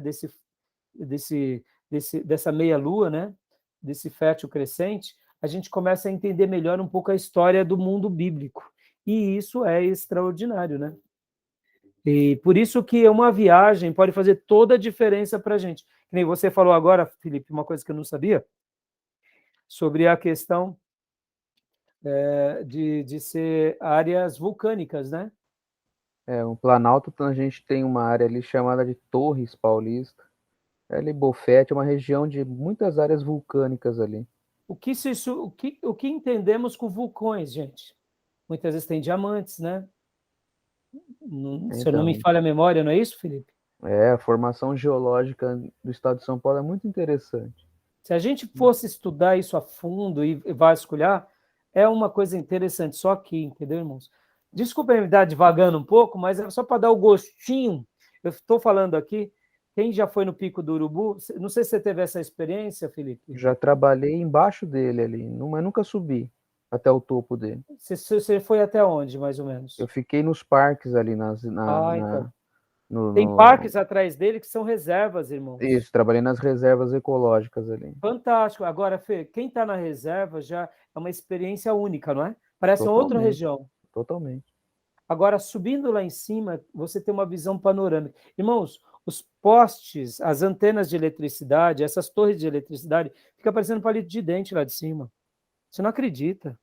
S1: dessa meia-lua, né, desse fértil crescente, a gente começa a entender melhor um pouco a história do mundo bíblico. E isso é extraordinário, né? E por isso que uma viagem pode fazer toda a diferença para a gente. Que nem você falou agora, Felipe, uma coisa que eu não sabia, sobre a questão de ser áreas vulcânicas, né?
S2: O Planalto, a gente tem uma área ali chamada de Torres Paulista. Ali, Bofete, é uma região de muitas áreas vulcânicas ali.
S1: O que entendemos com vulcões, gente? Muitas vezes tem diamantes, né? Se eu não me
S2: Então,
S1: falha a memória, não é isso, Felipe?
S2: a formação geológica do estado de São Paulo é muito interessante.
S1: Se a gente fosse estudar isso a fundo e vasculhar, é uma coisa interessante, só aqui, entendeu, irmãos? Desculpa me dar devagando um pouco, mas é só para dar o gostinho. Eu estou falando aqui, quem já foi no Pico do Urubu, não sei se você teve essa experiência, Felipe.
S2: Já trabalhei embaixo dele ali, mas nunca subi. até o topo dele.
S1: Você foi até onde, mais ou menos?
S2: Eu fiquei nos parques ali,
S1: Então.
S2: no,
S1: Tem
S2: no-
S1: parques atrás dele que são reservas, irmãos.
S2: Isso, trabalhei nas reservas ecológicas ali.
S1: Fantástico. Agora, Fê, quem está na reserva já é uma experiência única, não é? Parece uma outra
S2: Totalmente,
S1: região.
S2: totalmente.
S1: Agora, subindo lá em cima, você tem uma visão panorâmica. Irmãos, os postes, as antenas de eletricidade, essas torres de eletricidade, fica parecendo palito de dente lá de cima. Você não acredita.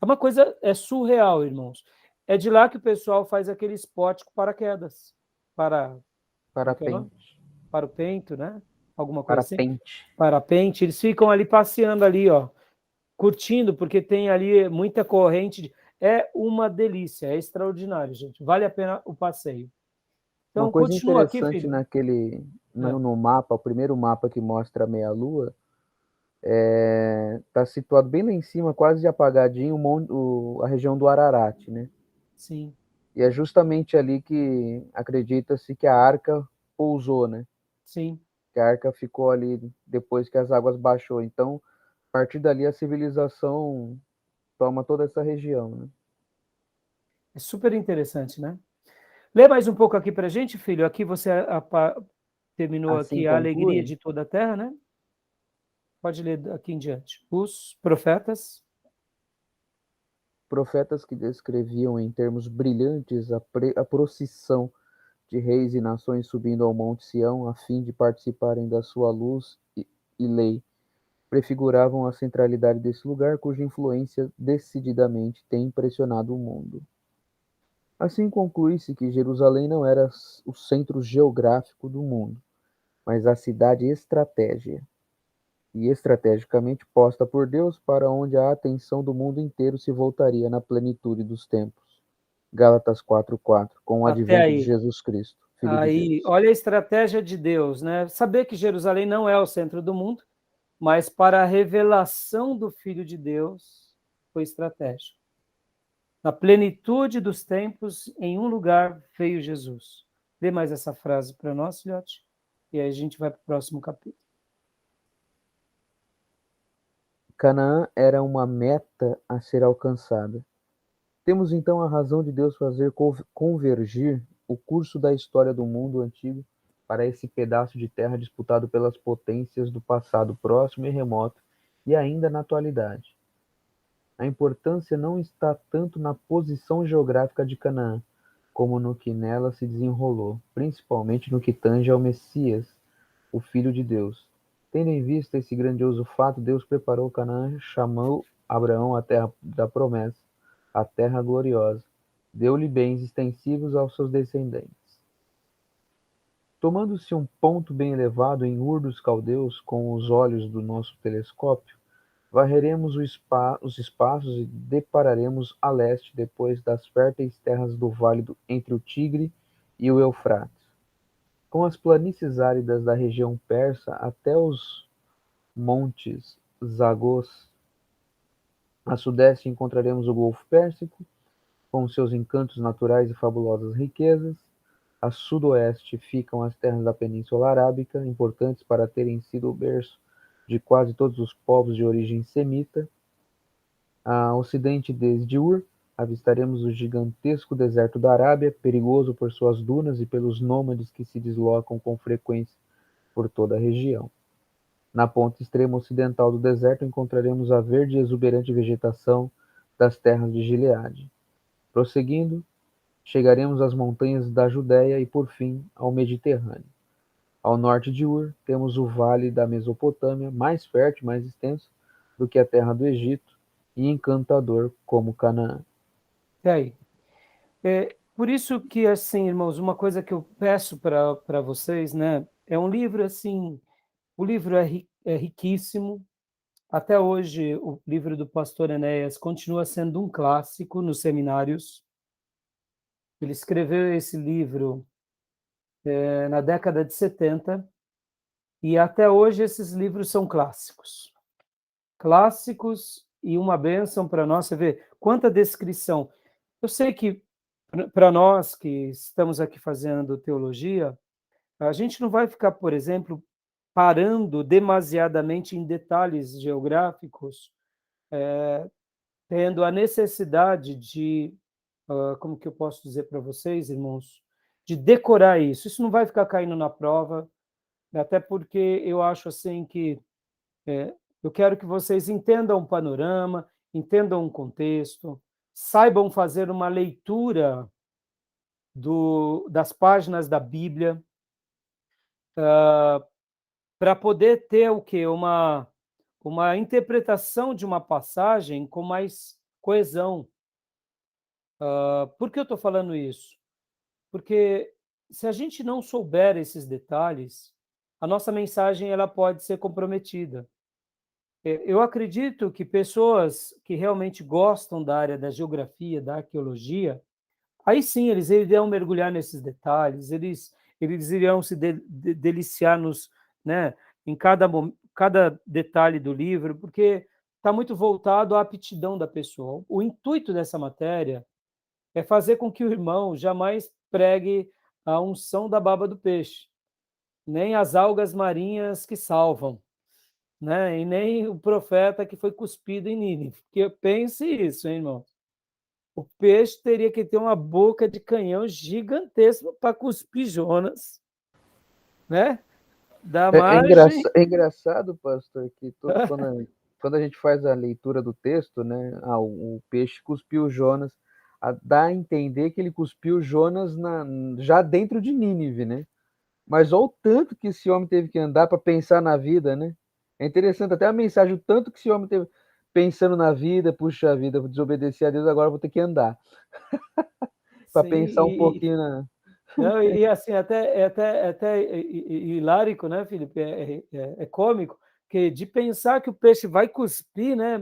S1: É uma coisa, é surreal, irmãos. É de lá que o pessoal faz aquele esporte com paraquedas. Como é que é o nome?
S2: Parapente.
S1: Para o peito, né? Alguma coisa assim.
S2: Parapente.
S1: Parapente. Eles ficam ali passeando ali, ó, curtindo, porque tem ali muita corrente. É uma delícia, é extraordinário, gente. Vale a pena o passeio.
S2: Uma
S1: Então,
S2: coisa
S1: continua aqui,
S2: interessante
S1: filho.
S2: no mapa, o primeiro mapa que mostra a meia-lua, está situado bem lá em cima, quase apagadinho, a região do Ararat, né?
S1: Sim,
S2: E é justamente ali que acredita-se que a arca pousou, né?
S1: sim.
S2: Que a arca ficou ali depois que as águas baixou. Então, a partir dali, a civilização toma toda essa região, né?
S1: É super interessante, né? Lê mais um pouco aqui para a gente, filho. Aqui você terminou
S2: Assim
S1: aqui a alegria
S2: conclui,
S1: de toda a terra, né? Pode ler aqui em diante. Os profetas.
S2: profetas que descreviam em termos brilhantes a procissão de reis e nações subindo ao Monte Sião a fim de participarem da sua luz e lei, prefiguravam a centralidade desse lugar cuja influência decididamente tem impressionado o mundo. Assim conclui-se que Jerusalém não era o centro geográfico do mundo, mas a cidade estratégia, e estrategicamente posta por Deus para onde a atenção do mundo inteiro se voltaria na plenitude dos tempos. Gálatas 4:4, com o
S1: Até
S2: advento de
S1: aí.
S2: Jesus Cristo, Filho de
S1: Aí,
S2: Deus.
S1: olha a estratégia de Deus, né? Saber que Jerusalém não é o centro do mundo, mas para a revelação do Filho de Deus foi estratégico. Na plenitude dos tempos, em um lugar veio Jesus. Dê mais essa frase para nós, filhote, e aí a gente vai para o próximo capítulo.
S2: Canaã era uma meta a ser alcançada. Temos então a razão de Deus fazer convergir o curso da história do mundo antigo para esse pedaço de terra disputado pelas potências do passado próximo e remoto e ainda na atualidade. A importância não está tanto na posição geográfica de Canaã, como no que nela se desenrolou, principalmente no que tange ao Messias, o Filho de Deus. Tendo em vista esse grandioso fato, Deus preparou Canaã, chamou Abraão à terra da promessa, a terra gloriosa. Deu-lhe bens extensivos aos seus descendentes. Tomando-se um ponto bem elevado em Ur dos Caldeus com os olhos do nosso telescópio, varreremos os espaços e depararemos a leste depois das férteis terras do vale entre o Tigre e o Eufrates, com as planícies áridas da região persa até os montes Zagos. A sudeste encontraremos o Golfo Pérsico, com seus encantos naturais e fabulosas riquezas. A sudoeste ficam as terras da Península Arábica, importantes para terem sido o berço de quase todos os povos de origem semita. A ocidente desde Ur, avistaremos o gigantesco deserto da Arábia, perigoso por suas dunas e pelos nômades que se deslocam com frequência por toda a região. Na ponta extrema ocidental do deserto encontraremos a verde e exuberante vegetação das terras de Gileade. Prosseguindo, chegaremos às montanhas da Judéia e, por fim, ao Mediterrâneo. Ao norte de Ur, temos o vale da Mesopotâmia, mais fértil e mais extenso do que a terra do Egito, e encantador como Canaã.
S1: E aí? Por isso que, assim, irmãos, uma coisa que eu peço para vocês, né? É um livro, assim, o livro é riquíssimo. Até hoje, o livro do pastor Enéas continua sendo um clássico nos seminários. Ele escreveu esse livro na década de 70 e até hoje esses livros são clássicos. Clássicos e uma bênção para nós. Você vê quanta descrição. Eu sei que para nós que estamos aqui fazendo teologia, a gente não vai ficar, por exemplo, parando demasiadamente em detalhes geográficos tendo a necessidade de, como que eu posso dizer para vocês, irmãos, de decorar isso. Isso não vai ficar caindo na prova, até porque eu acho assim que eu quero que vocês entendam o panorama, entendam o contexto, saibam fazer uma leitura das páginas da Bíblia, para poder ter o quê? Uma interpretação de uma passagem com mais coesão. Por que eu estou falando isso? Porque se a gente não souber esses detalhes, a nossa mensagem ela pode ser comprometida. Eu acredito que pessoas que realmente gostam da área da geografia, da arqueologia, aí sim eles iriam mergulhar nesses detalhes, eles iriam se deliciar né, em cada detalhe do livro, porque está muito voltado à aptidão da pessoa. O intuito dessa matéria é fazer com que o irmão jamais pregue a unção da baba do peixe, nem as algas marinhas que salvam, né? E nem o profeta que foi cuspido em Nínive. Porque pense isso, hein, irmão? O peixe teria que ter uma boca de canhão gigantesca para cuspir Jonas, né? Da margem.
S2: É engraçado, pastor, que quando a gente faz a leitura do texto, né, o peixe cuspiu Jonas, dá a entender que ele cuspiu Jonas já dentro de Nínive, né? Mas olha o tanto que esse homem teve que andar para pensar na vida, né? É interessante até a mensagem, o tanto que esse homem teve pensando na vida, puxa vida, vou desobedecer a Deus, agora vou ter que andar. Para pensar um pouquinho na.
S1: Não, e assim, até hilárico, né, Felipe? É cômico, que de pensar que o peixe vai cuspir, né?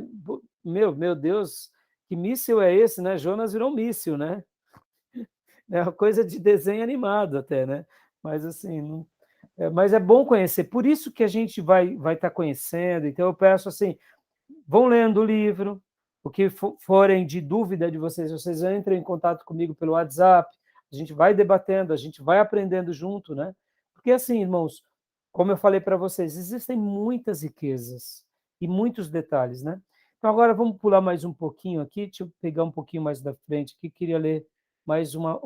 S1: Meu Deus, que míssil é esse, né? Jonas virou um míssil, né? É uma coisa de desenho animado até, né? Mas assim, mas é bom conhecer. Por isso que a gente vai estar conhecendo. Então eu peço assim, vão lendo o livro, o que forem de dúvida de vocês entrem em contato comigo pelo WhatsApp, a gente vai debatendo, a gente vai aprendendo junto, né? Porque assim, irmãos, como eu falei para vocês, existem muitas riquezas e muitos detalhes, né? Então agora vamos pular mais um pouquinho aqui, deixa eu pegar um pouquinho mais da frente aqui, queria ler mais uma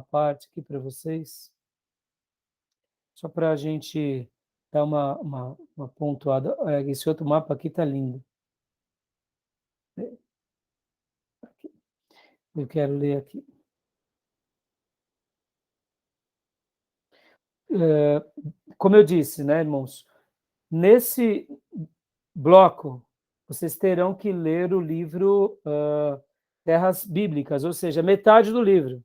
S1: parte aqui para vocês, só para a gente dar uma pontuada. Esse outro mapa aqui está lindo. Eu quero ler aqui. Como eu disse, né, irmãos, nesse bloco, vocês terão que ler o livro Terras Bíblicas, ou seja, metade do livro.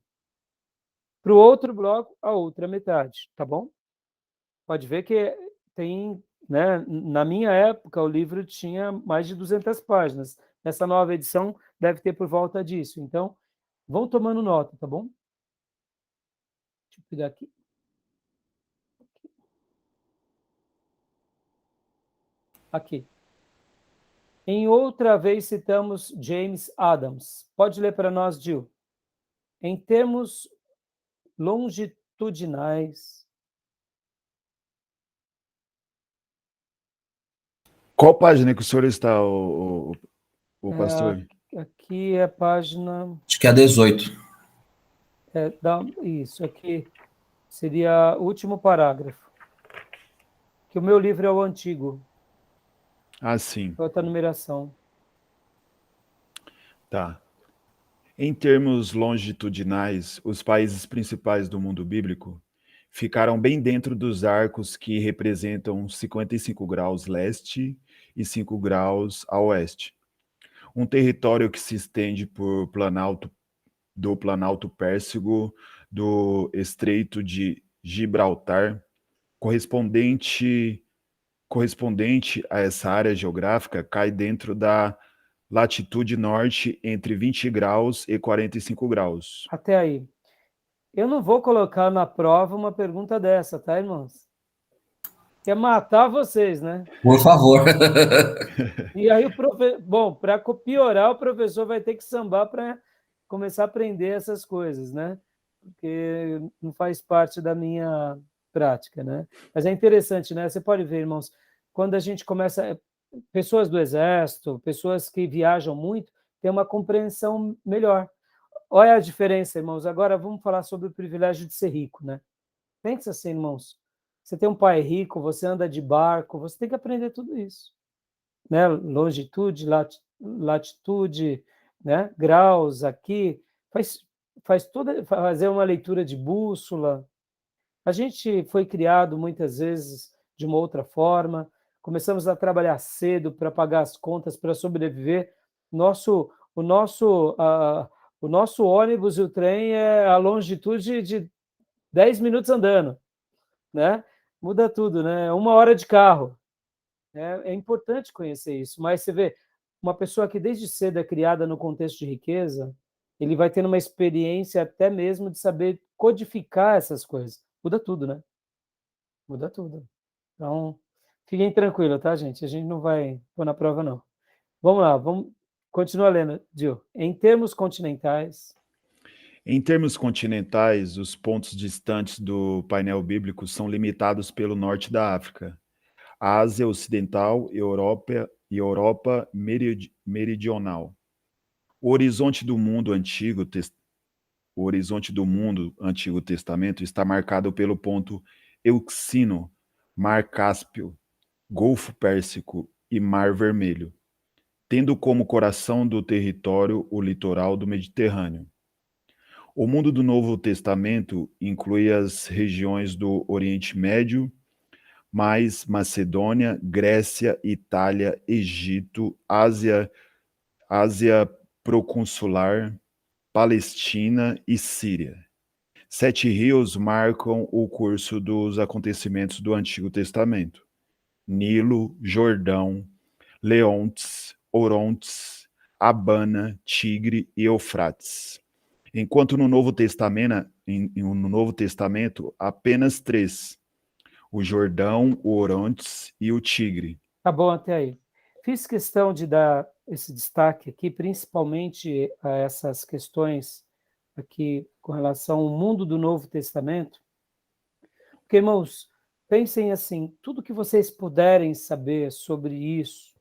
S1: Para o outro bloco, a outra metade, tá bom? Pode ver que tem, né, na minha época, o livro tinha mais de 200 páginas. Nessa nova edição, deve ter por volta disso. Então, vão tomando nota, tá bom? Deixa eu pegar aqui. Aqui. Em outra vez citamos James Adams. Pode ler para nós, Gil. Em termos longitudinais.
S3: Qual página que o senhor está, o pastor?
S1: Aqui é a página.
S4: Acho que é a 18.
S1: Isso, aqui seria o último parágrafo. Que o meu livro é o antigo.
S3: Ah, sim.
S1: Outra numeração.
S3: Tá. Em termos longitudinais, os países principais do mundo bíblico ficaram bem dentro dos arcos que representam 55 graus leste e 5 graus a oeste. Um território que se estende do Planalto Pérsico, do Estreito de Gibraltar, correspondente a essa área geográfica, cai dentro da latitude norte entre 20 graus e 45 graus.
S1: Até aí. Eu não vou colocar na prova uma pergunta dessa, tá, irmãos? Quer matar vocês, né?
S4: Por favor.
S1: E aí bom, para piorar, o professor vai ter que sambar para começar a aprender essas coisas, né? Porque não faz parte da minha prática, né? Mas é interessante, né? Você pode ver, irmãos, quando a gente começa, pessoas do exército, pessoas que viajam muito, ter uma compreensão melhor. Olha a diferença, irmãos. Agora vamos falar sobre o privilégio de ser rico, né? Pensa assim, irmãos. Você tem um pai rico, você anda de barco, você tem que aprender tudo isso, né? Longitude, latitude, né? Graus aqui, fazer uma leitura de bússola. A gente foi criado muitas vezes de uma outra forma, começamos a trabalhar cedo para pagar as contas, para sobreviver. O nosso ônibus e o trem é a longitude de 10 minutos andando, né? Muda tudo, né? 1 hora de carro. É importante conhecer isso, mas você vê, uma pessoa que desde cedo é criada no contexto de riqueza, ele vai tendo uma experiência até mesmo de saber codificar essas coisas. Muda tudo, né? Muda tudo. Então, fiquem tranquilos, tá, gente? A gente não vai pôr na prova, não. Vamos lá, continua lendo, Gil. Em termos continentais,
S3: Em termos continentais, os pontos distantes do painel bíblico são limitados pelo norte da África, a Ásia Ocidental e Europa Meridional. O horizonte do mundo Antigo Testamento está marcado pelo ponto Euxino, Mar Cáspio, Golfo Pérsico e Mar Vermelho, tendo como coração do território o litoral do Mediterrâneo. O mundo do Novo Testamento inclui as regiões do Oriente Médio, mais Macedônia, Grécia, Itália, Egito, Ásia Proconsular, Palestina e Síria. 7 rios marcam o curso dos acontecimentos do Antigo Testamento: Nilo, Jordão, Leontes, Orontes, Abana, Tigre e Eufrates. Enquanto no Novo Testamento, apenas 3: o Jordão, o Orontes e o Tigre.
S1: tá bom até aí. Fiz questão de dar esse destaque aqui, principalmente a essas questões aqui com relação ao mundo do Novo Testamento, porque, irmãos, pensem assim, tudo que vocês puderem saber sobre isso,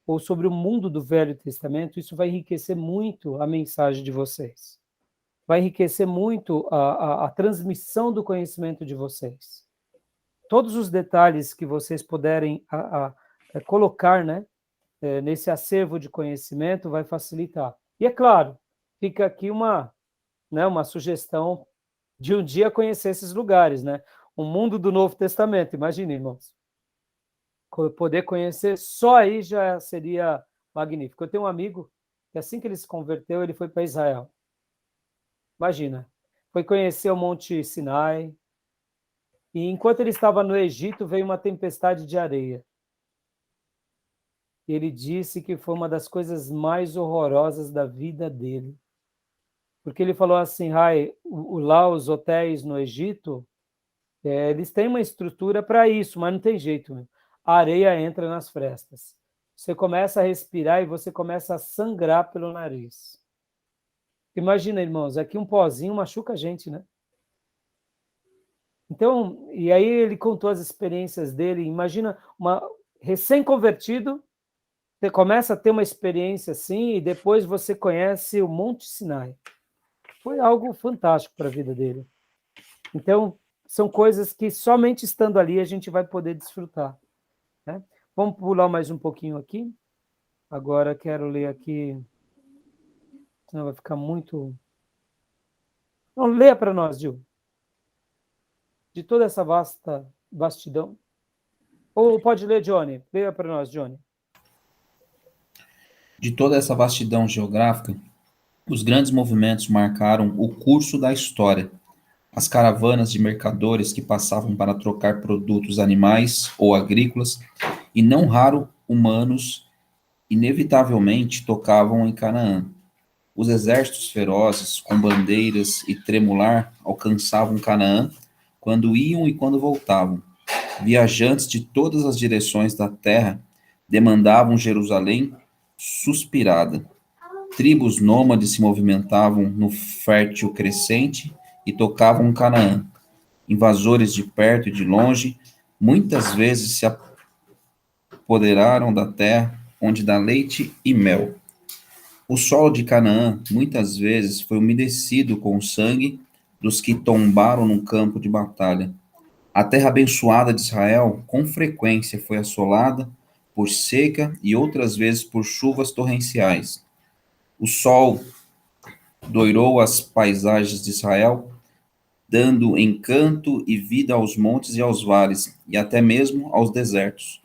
S1: ou sobre o mundo do Velho Testamento, isso vai enriquecer muito a mensagem de vocês. Vai enriquecer muito a transmissão do conhecimento de vocês. Todos os detalhes que vocês puderem colocar, né, nesse acervo de conhecimento vai facilitar. E é claro, fica aqui uma sugestão de um dia conhecer esses lugares, né? O mundo do Novo Testamento, imagine, irmãos. Poder conhecer só aí já seria magnífico. Eu tenho um amigo que assim que ele se converteu, ele foi para Israel. Imagina, foi conhecer o Monte Sinai, e enquanto ele estava no Egito, veio uma tempestade de areia. Ele disse que foi uma das coisas mais horrorosas da vida dele. Porque ele falou assim, lá os hotéis no Egito, eles têm uma estrutura para isso, mas não tem jeito, né? A areia entra nas frestas. Você começa a respirar e você começa a sangrar pelo nariz. Imagina, irmãos, aqui um pozinho machuca a gente, né? Então, e aí ele contou as experiências dele. Imagina, recém-convertido, você começa a ter uma experiência assim, e depois você conhece o Monte Sinai. Foi algo fantástico para a vida dele. Então, são coisas que somente estando ali a gente vai poder desfrutar, né? Vamos pular mais um pouquinho aqui. Agora quero ler aqui, senão vai ficar muito... Não, leia para nós, Gil. De toda essa vastidão. Ou pode ler, Johnny. Leia para nós, Johnny.
S4: De toda essa vastidão geográfica, os grandes movimentos marcaram o curso da história. As caravanas de mercadores que passavam para trocar produtos animais ou agrícolas, e não raro humanos, inevitavelmente tocavam em Canaã. Os exércitos ferozes, com bandeiras e tremular, alcançavam Canaã quando iam e quando voltavam. Viajantes de todas as direções da terra demandavam Jerusalém suspirada. Tribos nômades se movimentavam no fértil crescente e tocavam Canaã. Invasores de perto e de longe muitas vezes se apoderaram da terra onde dá leite e mel. O solo de Canaã muitas vezes foi umedecido com o sangue dos que tombaram no campo de batalha. A terra abençoada de Israel com frequência foi assolada por seca e outras vezes por chuvas torrenciais. O sol doirou as paisagens de Israel, dando encanto e vida aos montes e aos vales, e até mesmo aos desertos.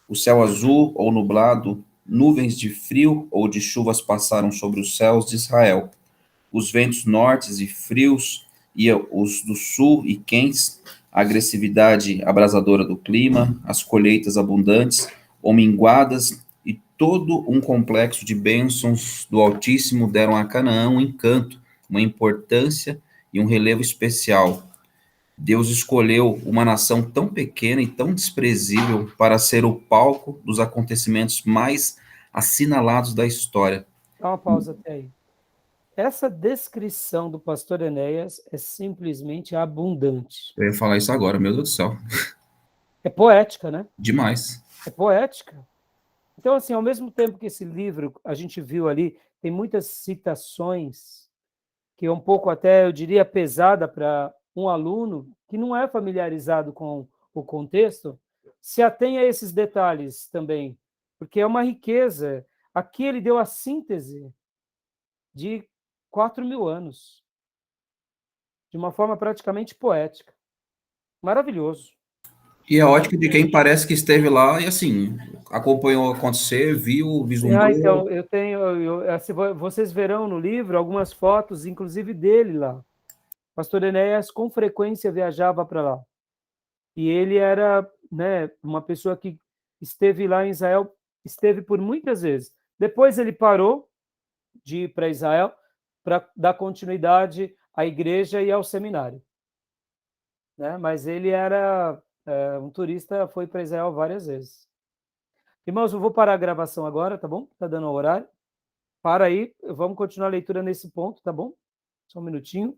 S4: O céu azul ou nublado, nuvens de frio ou de chuvas passaram sobre os céus de Israel. Os ventos nortes e frios e os do sul e quentes, a agressividade abrasadora do clima, as colheitas abundantes ou minguadas e todo um complexo de bênçãos do Altíssimo deram a Canaã um encanto, uma importância e um relevo especial. Deus escolheu uma nação tão pequena e tão desprezível para ser o palco dos acontecimentos mais assinalados da história.
S1: Dá uma pausa até aí. Essa descrição do pastor Enéas é simplesmente abundante.
S4: Eu ia falar isso agora, meu Deus do céu.
S1: É poética, né?
S4: Demais.
S1: É poética. Então, assim, ao mesmo tempo que esse livro, a gente viu ali, tem muitas citações, que é um pouco até, eu diria, pesada para um aluno que não é familiarizado com o contexto, se atém a esses detalhes também, porque é uma riqueza. Aqui ele deu a síntese de 4.000 anos, de uma forma praticamente poética. Maravilhoso.
S4: E é ótico de quem parece que esteve lá e, assim, acompanhou acontecer, viu, vislumbrou.
S1: Então, eu tenho, assim, vocês verão no livro algumas fotos, inclusive dele lá. Pastor Enéas com frequência viajava para lá. E ele era, né, uma pessoa que esteve lá em Israel, esteve por muitas vezes. Depois ele parou de ir para Israel para dar continuidade à igreja e ao seminário, né? Mas ele era um turista, foi para Israel várias vezes. Irmãos, eu vou parar a gravação agora, tá bom? Tá dando o horário. Para aí, vamos continuar a leitura nesse ponto, tá bom? Só um minutinho.